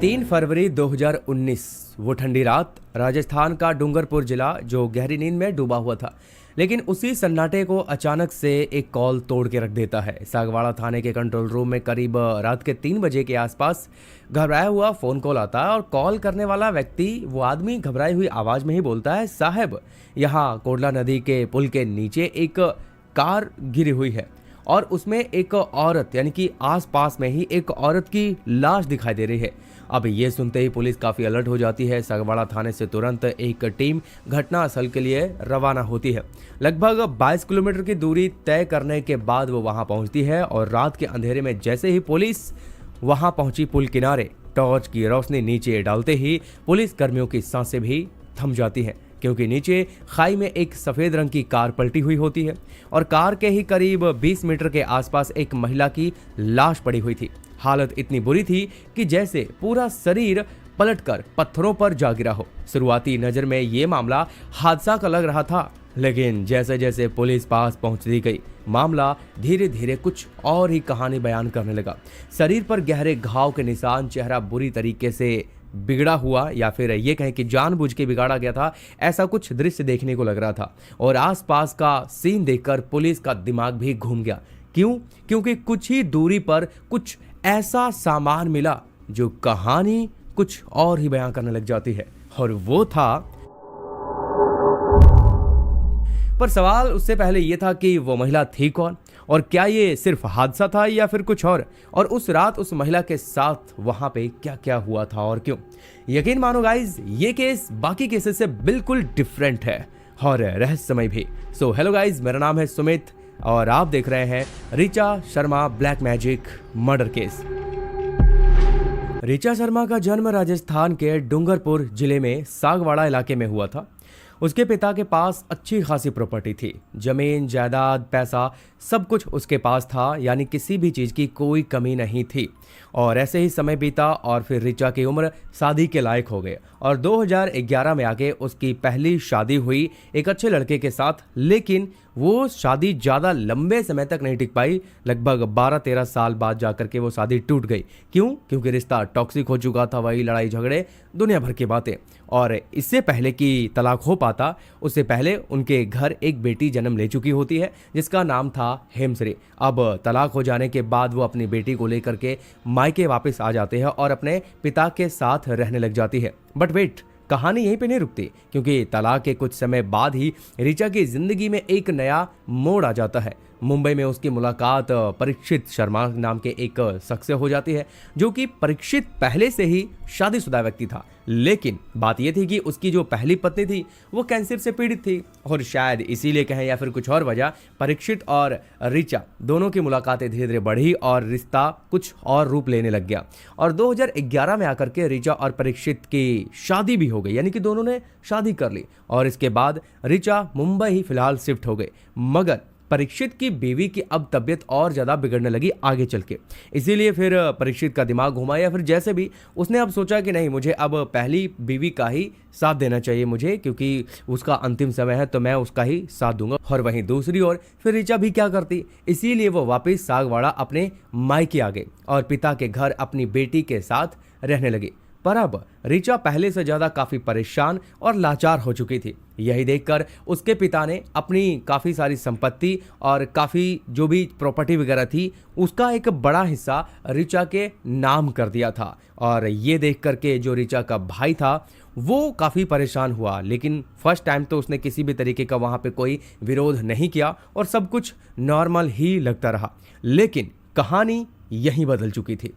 3 फरवरी 2019 वो ठंडी रात राजस्थान का डूंगरपुर जिला जो गहरी नींद में डूबा हुआ था। लेकिन उसी सन्नाटे को अचानक से एक कॉल तोड़ के रख देता है। सागवाड़ा थाने के कंट्रोल रूम में करीब रात के 3 बजे के आसपास घबराया हुआ फोन कॉल आता है और कॉल करने वाला व्यक्ति वो आदमी घबराई हुई आवाज में ही बोलता है, साहब यहाँ कोडला नदी के पुल के नीचे एक कार गिरी हुई है और उसमें एक औरत यानी कि आसपास में ही एक औरत की लाश दिखाई दे रही है। अब ये सुनते ही पुलिस काफ़ी अलर्ट हो जाती है। सागवाड़ा थाने से तुरंत एक टीम घटना स्थल के लिए रवाना होती है। लगभग 22 किलोमीटर की दूरी तय करने के बाद वो वहां पहुंचती है और रात के अंधेरे में जैसे ही पुलिस वहां पहुंची पुल किनारे टॉर्च की रोशनी नीचे डालते ही पुलिस कर्मियों की सांसें भी थम जाती हैं, क्योंकि नीचे खाई में एक सफेद रंग की कार पलटी हुई होती है और कार के ही करीब 20 मीटर के आसपास एक महिला की लाश पड़ी हुई थी। हालत इतनी बुरी थी कि जैसे पूरा शरीर पलटकर पत्थरों पर जा गिरा हो। शुरुआती नजर में ये मामला हादसा का लग रहा था, लेकिन जैसे जैसे पुलिस पास पहुंचती गई मामला धीरे धीरे कुछ और ही कहानी बयान करने लगा। शरीर पर गहरे घाव के निशान, चेहरा बुरी तरीके से बिगड़ा हुआ या फिर ये कहें कि जानबूझ के बिगाड़ा गया था, ऐसा कुछ दृश्य देखने को लग रहा था। और आसपास का सीन देखकर पुलिस का दिमाग भी घूम गया। क्यों? क्योंकि कुछ ही दूरी पर कुछ ऐसा सामान मिला जो कहानी कुछ और ही बयां करने लग जाती है, और वो था। पर सवाल उससे पहले यह था कि वो महिला थी कौन और क्या ये सिर्फ हादसा था या फिर कुछ और उस रात उस महिला के साथ वहां पे क्या क्या हुआ था और क्यों। यकीन मानो गाइज, ये केस बाकी केसेस से बिल्कुल डिफरेंट है और रहस्यमय भी। सो हेलो गाइज, मेरा नाम है सुमित और आप देख रहे हैं Richa Sharma black magic murder case. Richa Sharma का जन्म राजस्थान के डूंगरपुर जिले में सागवाड़ा इलाके में हुआ था। उसके पिता के पास अच्छी खासी प्रॉपर्टी थी, जमीन जायदाद पैसा सब कुछ उसके पास था, यानी किसी भी चीज़ की कोई कमी नहीं थी। और ऐसे ही समय बीता और फिर ऋचा की उम्र शादी के लायक हो गई और 2011 में आके उसकी पहली शादी हुई एक अच्छे लड़के के साथ। लेकिन वो शादी ज़्यादा लंबे समय तक नहीं टिक पाई। लगभग 12-13 साल बाद जाकर के वो शादी टूट गई। क्यों? क्योंकि रिश्ता टॉक्सिक हो चुका था, वही लड़ाई झगड़े दुनिया भर की बातें। और इससे पहले कि तलाक हो पाता, उससे पहले उनके घर एक बेटी जन्म ले चुकी होती है जिसका नाम था हेमश्री। अब तलाक हो जाने के बाद वो अपनी बेटी को लेकर के मायके वापस आ जाते हैं और अपने पिता के साथ रहने लग जाती है। बट वेट, कहानी यहीं पे नहीं रुकती, क्योंकि तलाक के कुछ समय बाद ही ऋचा की जिंदगी में एक नया मोड़ आ जाता है। मुंबई में उसकी मुलाकात परीक्षित शर्मा नाम के एक शख्स से हो जाती है, जो कि परीक्षित पहले से ही शादीशुदा व्यक्ति था। लेकिन बात यह थी कि उसकी जो पहली पत्नी थी वो कैंसर से पीड़ित थी और शायद इसीलिए कहें या फिर कुछ और वजह, परीक्षित और ऋचा दोनों की मुलाकातें धीरे धीरे बढ़ी और रिश्ता कुछ और रूप लेने लग गया। और 2011 में आकर के ऋचा और परीक्षित की शादी भी हो गई, यानी कि दोनों ने शादी कर ली। और इसके बाद ऋचा मुंबई ही फिलहाल शिफ्ट हो गई। मगर परीक्षित की बीवी की अब तबीयत और ज़्यादा बिगड़ने लगी आगे चल के। इसीलिए फिर परीक्षित का दिमाग घुमा या फिर जैसे भी उसने अब सोचा कि नहीं, मुझे अब पहली बीवी का ही साथ देना चाहिए मुझे, क्योंकि उसका अंतिम समय है तो मैं उसका ही साथ दूंगा। और वहीं दूसरी ओर फिर ऋचा भी क्या करती, इसीलिए वो वापस सागवाड़ा अपने मायके आ गई और पिता के घर अपनी बेटी के साथ रहने लगी। पर अब ऋचा पहले से ज्यादा काफी परेशान और लाचार हो चुकी थी। यही देखकर उसके पिता ने अपनी काफी सारी संपत्ति और काफी जो भी प्रॉपर्टी वगैरह थी उसका एक बड़ा हिस्सा ऋचा के नाम कर दिया था। और ये देख करके जो ऋचा का भाई था वो काफी परेशान हुआ, लेकिन फर्स्ट टाइम तो उसने किसी भी तरीके का वहां पे कोई विरोध नहीं किया और सब कुछ नॉर्मल ही लगता रहा। लेकिन कहानी यहीं बदल चुकी थी।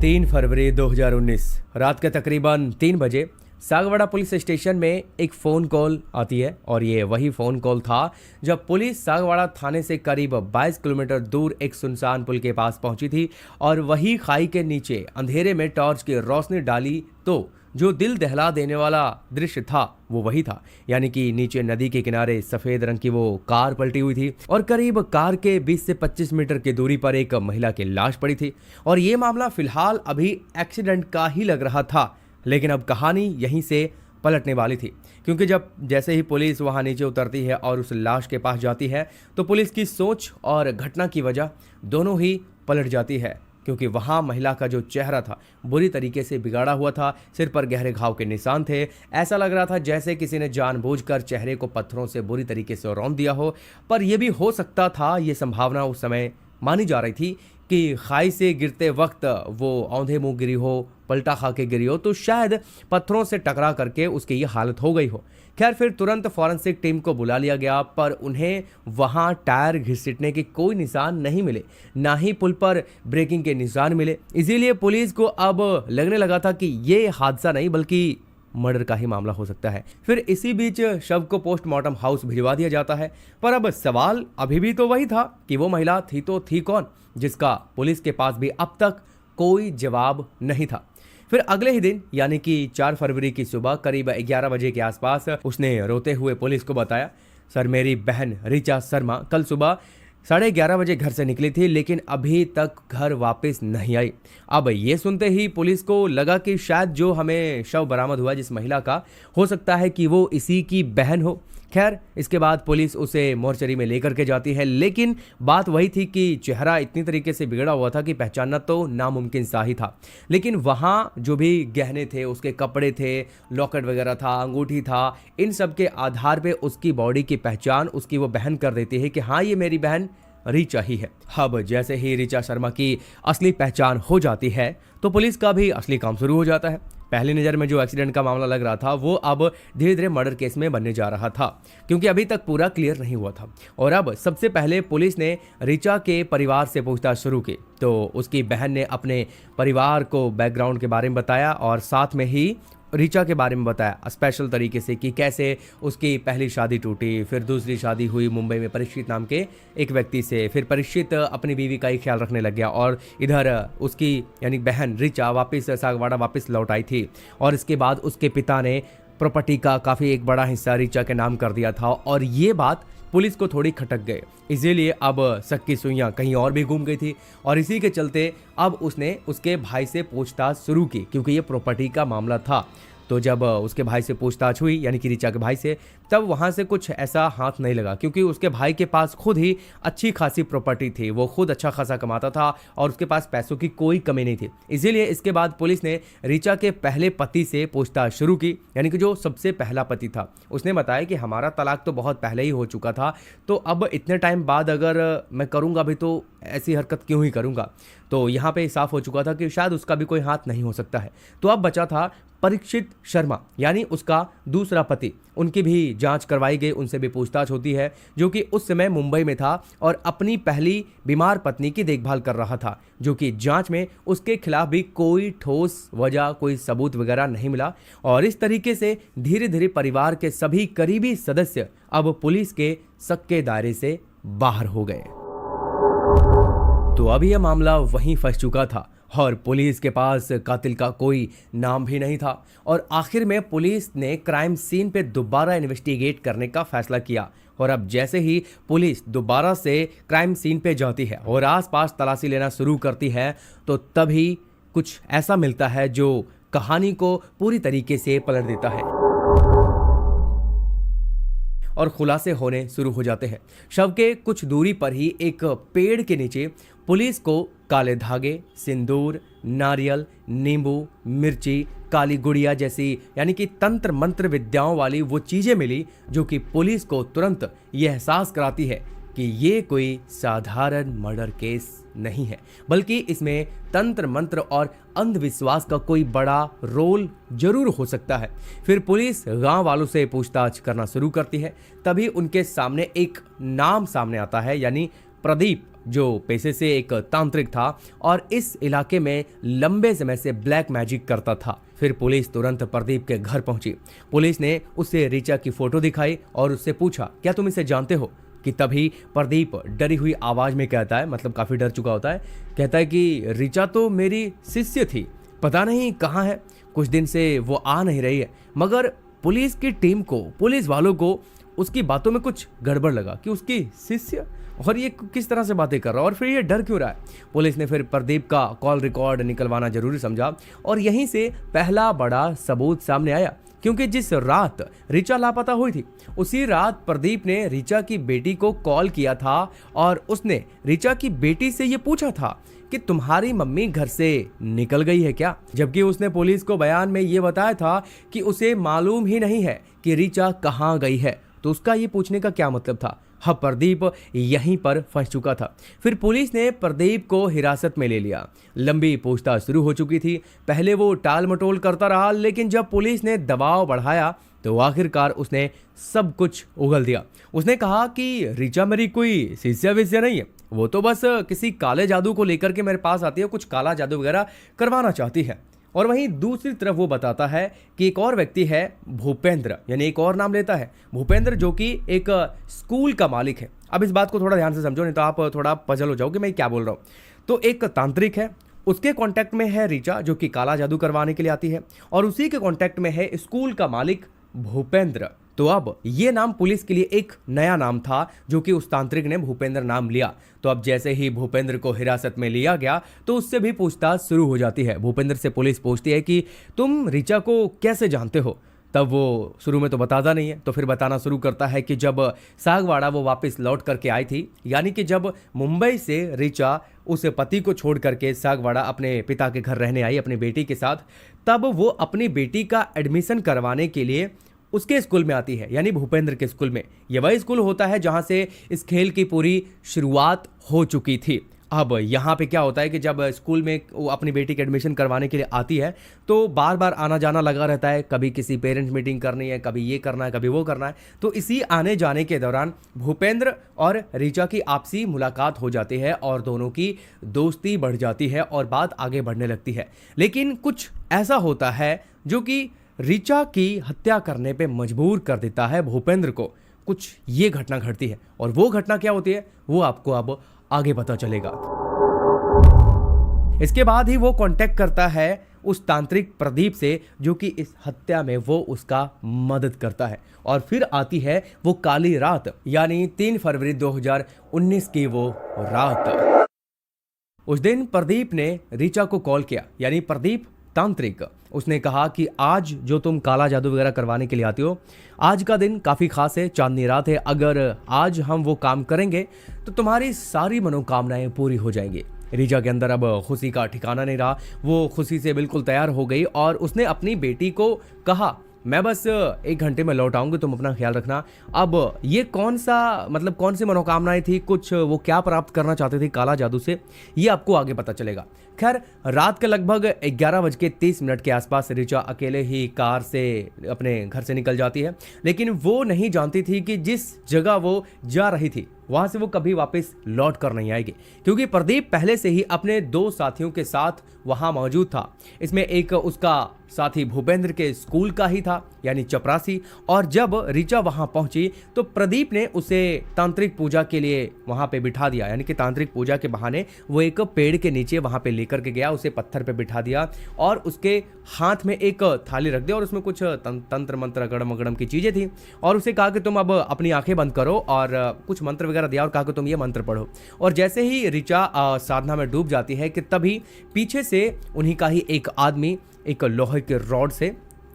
3 फरवरी 2019 रात के तकरीबन 3 बजे सागवाड़ा पुलिस स्टेशन में एक फ़ोन कॉल आती है और ये वही फ़ोन कॉल था जब पुलिस सागवाड़ा थाने से करीब 22 किलोमीटर दूर एक सुनसान पुल के पास पहुंची थी और वही खाई के नीचे अंधेरे में टॉर्च की रोशनी डाली तो जो दिल दहला देने वाला दृश्य था वो वही था। यानी कि नीचे नदी के किनारे सफेद रंग की वो कार पलटी हुई थी और करीब कार के 20 से 25 मीटर की दूरी पर एक महिला की लाश पड़ी थी। और ये मामला फिलहाल अभी एक्सीडेंट का ही लग रहा था, लेकिन अब कहानी यहीं से पलटने वाली थी, क्योंकि जैसे ही पुलिस वहां नीचे उतरती है और उस लाश के पास जाती है तो पुलिस की सोच और घटना की वजह दोनों ही पलट जाती है। क्योंकि वहां महिला का जो चेहरा था बुरी तरीके से बिगाड़ा हुआ था, सिर पर गहरे घाव के निशान थे। ऐसा लग रहा था जैसे किसी ने जानबूझकर चेहरे को पत्थरों से बुरी तरीके से रौंद दिया हो। पर यह भी हो सकता था, ये संभावना उस समय मानी जा रही थी कि खाई से गिरते वक्त वो औंधे मुंह गिरी हो, पलटा खा के गिरी हो, तो शायद पत्थरों से टकरा करके उसकी ये हालत हो गई हो। खैर फिर तुरंत फॉरेंसिक टीम को बुला लिया गया, पर उन्हें वहां टायर घिसटने के कोई निशान नहीं मिले, ना ही पुल पर ब्रेकिंग के निशान मिले। इसीलिए पुलिस को अब लगने लगा था कि ये हादसा नहीं बल्कि मर्डर का ही मामला हो सकता है। फिर इसी बीच शव को पोस्टमार्टम हाउस भिजवा दिया जाता है। पर अब सवाल अभी भी तो वही था कि वो महिला थी तो थी कौन, जिसका पुलिस के पास भी अब तक कोई जवाब नहीं था। फिर अगले ही दिन यानी कि 4 फरवरी की सुबह करीब 11 बजे के आसपास उसने रोते हुए पुलिस को बताया, सर मेरी बहन ऋचा शर्मा कल सुबह 11:30 बजे घर से निकली थी, लेकिन अभी तक घर वापस नहीं आई। अब ये सुनते ही पुलिस को लगा कि शायद जो हमें शव बरामद हुआ जिस महिला का, हो सकता है कि वो इसी की बहन हो। खैर इसके बाद पुलिस उसे मोर्चरी में लेकर के जाती है, लेकिन बात वही थी कि चेहरा इतनी तरीके से बिगड़ा हुआ था कि पहचानना तो नामुमकिन सा ही था। लेकिन वहाँ जो भी गहने थे, उसके कपड़े थे, लॉकेट वगैरह था, अंगूठी था, इन सब के आधार पे उसकी बॉडी की पहचान उसकी वो बहन कर देती है कि हाँ ये मेरी बहन ऋचा ही है। अब जैसे ही ऋचा शर्मा की असली पहचान हो जाती है तो पुलिस का भी असली काम शुरू हो जाता है। पहली नज़र में जो एक्सीडेंट का मामला लग रहा था वो अब धीरे धीरे मर्डर केस में बनने जा रहा था, क्योंकि अभी तक पूरा क्लियर नहीं हुआ था। और अब सबसे पहले पुलिस ने ऋचा के परिवार से पूछताछ शुरू की, तो उसकी बहन ने अपने परिवार को बैकग्राउंड के बारे में बताया और साथ में ही ऋचा के बारे में बताया स्पेशल तरीके से कि कैसे उसकी पहली शादी टूटी, फिर दूसरी शादी हुई मुंबई में परीक्षित नाम के एक व्यक्ति से, फिर परीक्षित अपनी बीवी का ही ख्याल रखने लग गया और इधर उसकी यानी बहन ऋचा वापस सागवाड़ा वापस लौट आई थी और इसके बाद उसके पिता ने प्रॉपर्टी का काफ़ी एक बड़ा हिस्सा ऋचा के नाम कर दिया था। और ये बात पुलिस को थोड़ी खटक गए, इसीलिए अब शक की सुइयां कहीं और भी घूम गई थी और इसी के चलते अब उसने उसके भाई से पूछताछ शुरू की, क्योंकि ये प्रॉपर्टी का मामला था। तो जब उसके भाई से पूछताछ हुई यानी कि ऋचा के भाई से, तब वहाँ से कुछ ऐसा हाथ नहीं लगा, क्योंकि उसके भाई के पास खुद ही अच्छी खासी प्रॉपर्टी थी, वो खुद अच्छा खासा कमाता था और उसके पास पैसों की कोई कमी नहीं थी। इसीलिए इसके बाद पुलिस ने ऋचा के पहले पति से पूछताछ शुरू की, यानी कि जो सबसे पहला पति था। उसने बताया कि हमारा तलाक तो बहुत पहले ही हो चुका था, तो अब इतने टाइम बाद अगर मैं करूँगा भी तो ऐसी हरकत क्यों ही करूँगा। तो यहाँ पे साफ हो चुका था कि शायद उसका भी कोई हाथ नहीं हो सकता है। तो अब बचा था परीक्षित शर्मा यानी उसका दूसरा पति, उनकी भी जांच करवाई गई, उनसे भी पूछताछ होती है, जो कि उस समय मुंबई में था और अपनी पहली बीमार पत्नी की देखभाल कर रहा था, जो कि जांच में उसके खिलाफ भी कोई ठोस वजह, कोई सबूत वगैरह नहीं मिला। और इस तरीके से धीरे धीरे परिवार के सभी करीबी सदस्य अब पुलिस के शक के दायरे से बाहर हो गए। तो अब यह मामला वहीं फंस चुका था और पुलिस के पास कातिल का कोई नाम भी नहीं था। और आखिर में पुलिस ने क्राइम सीन पे दोबारा इन्वेस्टिगेट करने का फैसला किया। और अब जैसे ही पुलिस दोबारा से क्राइम सीन पे जाती है और आसपास तलाशी लेना शुरू करती है, तो तभी कुछ ऐसा मिलता है जो कहानी को पूरी तरीके से पलट देता है और खुलासे होने शुरू हो जाते हैं। शव के कुछ दूरी पर ही एक पेड़ के नीचे पुलिस को काले धागे, सिंदूर, नारियल, नींबू, मिर्ची, काली गुड़िया जैसी यानी कि तंत्र मंत्र विद्याओं वाली वो चीजें मिली, जो कि पुलिस को तुरंत ये एहसास कराती है कि ये कोई साधारण मर्डर केस नहीं है, बल्कि इसमें तंत्र मंत्र और अंधविश्वास का कोई बड़ा रोल जरूर हो सकता है। फिर पुलिस गांव वालों से पूछताछ करना शुरू करती है। तभी उनके सामने एक नाम सामने आता है, यानी प्रदीप, जो पेशे से एक तांत्रिक था और इस इलाके में लंबे समय से ब्लैक मैजिक करता था। फिर पुलिस तुरंत प्रदीप के घर पहुंची। पुलिस ने उसे ऋचा की फोटो दिखाई और उससे पूछा, क्या तुम इसे जानते हो? कि तभी प्रदीप डरी हुई आवाज में कहता है, मतलब काफी डर चुका होता है, कहता है कि ऋचा तो मेरी शिष्य थी, पता नहीं कहाँ है, कुछ दिन से वो आ नहीं रही है। मगर पुलिस की टीम को, पुलिस वालों को उसकी बातों में कुछ गड़बड़ लगा कि उसकी शिष्य, और ये किस तरह से बातें कर रहा है और फिर ये डर क्यों रहा है। पुलिस ने फिर प्रदीप का कॉल रिकॉर्ड निकलवाना जरूरी समझा और यहीं से पहला बड़ा सबूत सामने आया। क्योंकि जिस रात ऋचा लापता हुई थी उसी रात प्रदीप ने ऋचा की बेटी को कॉल किया था और उसने ऋचा की बेटी से ये पूछा था कि तुम्हारी मम्मी घर से निकल गई है क्या, जबकि उसने पुलिस को बयान में ये बताया था कि उसे मालूम ही नहीं है कि ऋचा कहाँ गई है। तो उसका ये पूछने का क्या मतलब था। हाँ, प्रदीप यहीं पर फंस चुका था। फिर पुलिस ने प्रदीप को हिरासत में ले लिया। लंबी पूछताछ शुरू हो चुकी थी। पहले वो टाल मटोल करता रहा, लेकिन जब पुलिस ने दबाव बढ़ाया तो आखिरकार उसने सब कुछ उगल दिया। उसने कहा कि ऋचा मेरी कोई शिष्या विष्या नहीं है, वो तो बस किसी काले जादू को लेकर के मेरे पास आती है, कुछ काला जादू वगैरह करवाना चाहती है। और वहीं दूसरी तरफ वो बताता है कि एक और व्यक्ति है भूपेंद्र, यानी एक और नाम लेता है भूपेंद्र, जो कि एक स्कूल का मालिक है। अब इस बात को थोड़ा ध्यान से समझो, नहीं तो आप थोड़ा पजल हो जाओगे मैं क्या बोल रहा हूँ। तो एक तांत्रिक है, उसके कांटेक्ट में है ऋचा जो कि काला जादू करवाने के लिए आती है, और उसी के कांटेक्ट में है स्कूल का मालिक भूपेंद्र। तो अब ये नाम पुलिस के लिए एक नया नाम था जो कि उस तांत्रिक ने भूपेंद्र नाम लिया। तो अब जैसे ही भूपेंद्र को हिरासत में लिया गया तो उससे भी पूछताछ शुरू हो जाती है। भूपेंद्र से पुलिस पूछती है कि तुम ऋचा को कैसे जानते हो। तब वो शुरू में तो बताता नहीं है, तो फिर बताना शुरू करता है कि जब सागवाड़ा वो वापस लौट करके आई थी, यानी कि जब मुंबई से ऋचा उस पति को छोड़ करके सागवाड़ा अपने पिता के घर रहने आई अपनी बेटी के साथ, तब वो अपनी बेटी का एडमिशन करवाने के लिए उसके स्कूल में आती है, यानी भूपेंद्र के स्कूल में। यह वही स्कूल होता है जहां से इस खेल की पूरी शुरुआत हो चुकी थी। अब यहाँ पे क्या होता है कि जब स्कूल में वो अपनी बेटी की एडमिशन करवाने के लिए आती है तो बार बार आना जाना लगा रहता है, कभी किसी पेरेंट्स मीटिंग करनी है, कभी ये करना है, कभी वो करना है। तो इसी आने जाने के दौरान भूपेंद्र और ऋचा की आपसी मुलाकात हो जाती है और दोनों की दोस्ती बढ़ जाती है और बात आगे बढ़ने लगती है। लेकिन कुछ ऐसा होता है जो कि ऋचा की हत्या करने पे मजबूर कर देता है भूपेंद्र को। कुछ ये घटना घटती है और वो घटना क्या होती है वो आपको अब आगे पता चलेगा। इसके बाद ही वो कांटेक्ट करता है उस तांत्रिक प्रदीप से जो कि इस हत्या में वो उसका मदद करता है। और फिर आती है वो काली रात, यानी 3 फरवरी 2019 की वो रात। उस दिन प्रदीप ने ऋचा को कॉल किया, यानी प्रदीप तांत्रिक। उसने कहा कि आज जो तुम काला जादू वगैरह करवाने के लिए आती हो, आज का दिन काफ़ी खास है, चांदनी रात है। अगर आज हम वो काम करेंगे तो तुम्हारी सारी मनोकामनाएं पूरी हो जाएंगी। ऋचा के अंदर अब खुशी का ठिकाना नहीं रहा, वो खुशी से बिल्कुल तैयार हो गई और उसने अपनी बेटी को कहा मैं बस 1 घंटे में लौट आऊंगी, तुम अपना ख्याल रखना। अब ये कौन सी मनोकामनाएं थी, कुछ वो क्या प्राप्त करना चाहते थे काला जादू से, ये आपको आगे पता चलेगा। खैर, रात के लगभग 11:30 के आसपास ऋचा अकेले ही कार से अपने घर से निकल जाती है, लेकिन वो नहीं जानती थी कि जिस जगह वो जा रही थी वहां से वो कभी वापस लौट कर नहीं आएगी, क्योंकि प्रदीप पहले से ही अपने 2 साथियों के साथ वहां मौजूद था। इसमें एक उसका साथी भूपेंद्र के स्कूल का ही था, यानी चपरासी। और जब ऋचा वहां पहुंची तो प्रदीप ने उसे तांत्रिक पूजा के लिए वहां पे बिठा दिया, यानी कि तांत्रिक पूजा के बहाने वो एक पेड़ के नीचे वहां पे लेकर के गया, उसे पत्थर पे बिठा दिया और उसके हाथ में एक थाली रख दी और उसमें कुछ तंत्र मंत्र गड़म गड़म की चीजें थी और उसे कहा कि तुम अब अपनी आंखें बंद करो और कुछ मंत्र वगैरह दिया और कहा कि तुम ये मंत्र पढ़ो। और जैसे ही ऋचा साधना में डूब जाती है कि तभी पीछे से उन्हीं का ही एक आदमी एक लोहे के रॉड से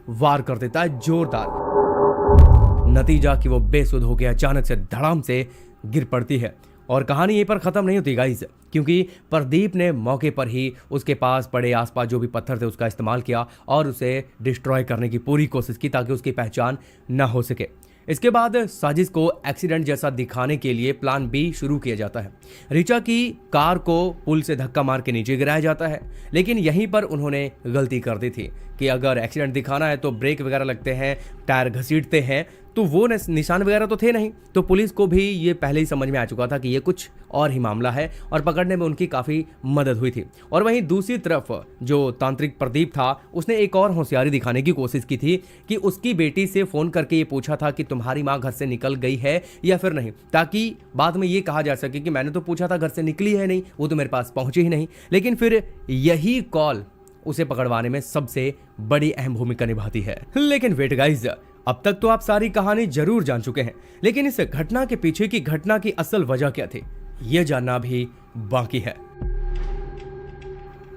वार कर देता है जोरदार। नतीजा कि वो बेसुध होकर अचानक से धड़ाम से गिर पड़ती है। और कहानी यहीं पर खत्म नहीं होती गाइस, क्योंकि प्रदीप ने मौके पर ही उसके पास पड़े आसपास जो भी पत्थर थे उसका इस्तेमाल किया और उसे डिस्ट्रॉय करने की पूरी कोशिश की ताकि उसकी पहचान न हो सके। इसके बाद साजिश को एक्सीडेंट जैसा दिखाने के लिए प्लान बी शुरू किया जाता है। ऋचा की कार को पुल से धक्का मार के नीचे गिराया जाता है, लेकिन यहीं पर उन्होंने गलती कर दी थी कि अगर एक्सीडेंट दिखाना है तो ब्रेक वगैरह लगते हैं, टायर घसीटते हैं, तो वो निशान वगैरह तो थे नहीं। तो पुलिस को भी ये पहले ही समझ में आ चुका था कि ये कुछ और ही मामला है और पकड़ने में उनकी काफ़ी मदद हुई थी। और वहीं दूसरी तरफ जो तांत्रिक प्रदीप था उसने एक और होशियारी दिखाने की कोशिश की थी कि उसकी बेटी से फ़ोन करके ये पूछा था कि तुम्हारी माँ घर से निकल गई है या फिर नहीं, ताकि बाद में ये कहा जा सके कि मैंने तो पूछा था घर से निकली है नहीं, वो तो मेरे पास पहुंची ही नहीं। लेकिन फिर यही कॉल उसे पकड़वाने में सबसे बड़ी अहम भूमिका निभाती है। लेकिन वेट गाइस, अब तक तो आप सारी कहानी जरूर जान चुके हैं, लेकिन इस घटना के पीछे की घटना की असल वजह क्या थी, यह जानना भी बाकी है।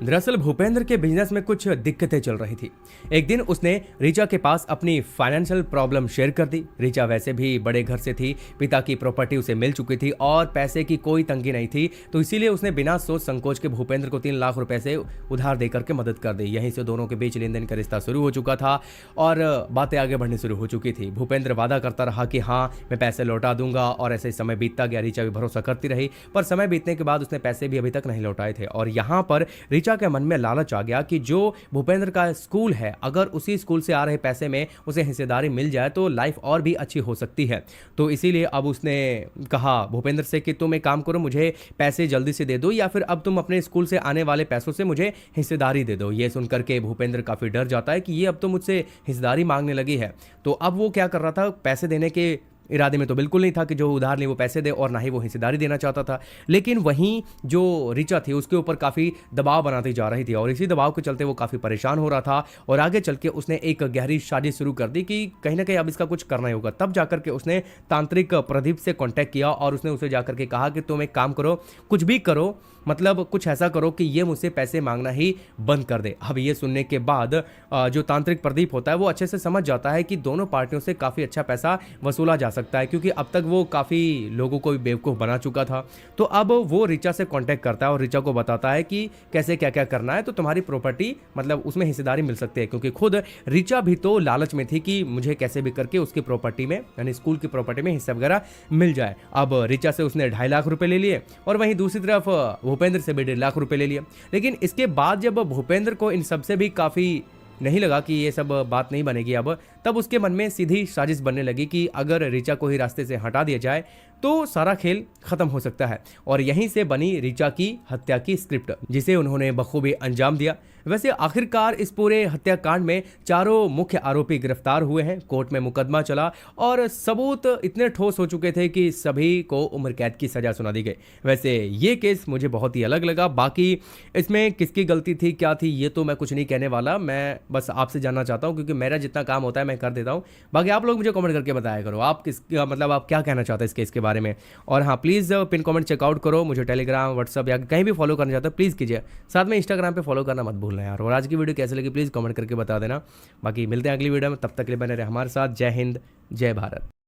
दरअसल भूपेंद्र के बिजनेस में कुछ दिक्कतें चल रही थी। एक दिन उसने ऋचा के पास अपनी फाइनेंशियल प्रॉब्लम शेयर कर दी। ऋचा वैसे भी बड़े घर से थी, पिता की प्रॉपर्टी उसे मिल चुकी थी और पैसे की कोई तंगी नहीं थी, तो इसीलिए उसने बिना सोच संकोच के भूपेंद्र को 3 लाख रुपए से उधार देकर के मदद कर दी। यहीं से दोनों के बीच लेन देन का रिश्ता शुरू हो चुका था और बातें आगे बढ़नी शुरू हो चुकी थी। भूपेंद्र वादा करता रहा कि हाँ मैं पैसे लौटा दूंगा और ऐसे ही समय बीतता गया। ऋचा भी भरोसा करती रही, पर समय बीतने के बाद उसने पैसे भी अभी तक नहीं लौटाए थे और यहाँ पर ऋचा के मन में लालच आ गया कि जो भूपेंद्र का स्कूल है, अगर उसी स्कूल से आ रहे पैसे में उसे हिस्सेदारी मिल जाए तो लाइफ और भी अच्छी हो सकती है। तो इसीलिए अब उसने कहा भूपेंद्र से कि तुम एक काम करो, मुझे पैसे जल्दी से दे दो या फिर अब तुम अपने स्कूल से आने वाले पैसों से मुझे हिस्सेदारी दे दो। ये सुनकर के भूपेंद्र काफी डर जाता है कि ये अब तो मुझसे हिस्सेदारी मांगने लगी है। तो अब वो क्या कर रहा था, पैसे देने के इरादे में तो बिल्कुल नहीं था कि जो उधार ले वो पैसे दे, और ना ही वो हिस्सेदारी देना चाहता था। लेकिन वहीं जो ऋचा थी उसके ऊपर काफ़ी दबाव बनाती जा रही थी और इसी दबाव के चलते वो काफ़ी परेशान हो रहा था और आगे चल के उसने एक गहरी साजिश शुरू कर दी कि कहीं ना कहीं अब इसका कुछ करना ही होगा। तब जाकर के उसने तांत्रिक प्रदीप से कॉन्टैक्ट किया और उसने उसे जाकर के कहा कि तुम एक काम करो, कुछ भी करो, मतलब कुछ ऐसा करो कि ये मुझसे पैसे मांगना ही बंद कर दे। अब ये सुनने के बाद जो तांत्रिक प्रदीप होता है वो अच्छे से समझ जाता है कि दोनों पार्टियों से काफ़ी अच्छा पैसा वसूला जा सकता है, क्योंकि अब तक वो काफ़ी लोगों को बेवकूफ़ बना चुका था। तो अब वो ऋचा से कांटेक्ट करता है और ऋचा को बताता है कि कैसे क्या क्या करना है, तो तुम्हारी प्रॉपर्टी मतलब उसमें हिस्सेदारी मिल सकती है, क्योंकि खुद ऋचा भी तो लालच में थी कि मुझे कैसे भी करके उसकी प्रॉपर्टी में यानी स्कूल की प्रॉपर्टी में हिस्सा वगैरह मिल जाए। अब ऋचा से उसने 2.5 लाख रुपए ले लिए और वहीं दूसरी तरफ भूपेंद्र से भी 1.5 लाख रुपए ले लिए। लेकिन इसके बाद जब भूपेंद्र को इन सबसे भी काफ़ी नहीं लगा कि ये सब बात नहीं बनेगी अब, तब उसके मन में सीधी साजिश बनने लगी कि अगर ऋचा को ही रास्ते से हटा दिया जाए तो सारा खेल खत्म हो सकता है। और यहीं से बनी ऋचा की हत्या की स्क्रिप्ट, जिसे उन्होंने बखूबी अंजाम दिया। वैसे आखिरकार इस पूरे हत्याकांड में चारों मुख्य आरोपी गिरफ्तार हुए हैं, कोर्ट में मुकदमा चला और सबूत इतने ठोस हो चुके थे कि सभी को उम्र कैद की सजा सुना दी गई। वैसे ये केस मुझे बहुत ही अलग लगा। बाकी इसमें किसकी गलती थी क्या थी ये तो मैं कुछ नहीं कहने वाला, मैं बस आपसे जानना चाहता हूँ क्योंकि मेरा जितना काम होता है मैं कर देता हूँ। बाकी आप लोग मुझे कमेंट करके बताया करो आप किस मतलब आप क्या कहना चाहते हैं इस केस के बारे में। और हाँ प्लीज़ पिन कमेंट चेकआउट करो, मुझे टेलीग्राम व्हाट्सअप या कहीं भी फॉलो करना चाहते हो प्लीज़ कीजिए, साथ में इंस्टाग्राम पे फॉलो करना मत भूलना यार। और आज की वीडियो कैसे लगी प्लीज़ कमेंट करके बता देना। बाकी मिलते हैं अगली वीडियो में, तब तक के लिए बने रहे हमारे साथ। जय हिंद, जय भारत।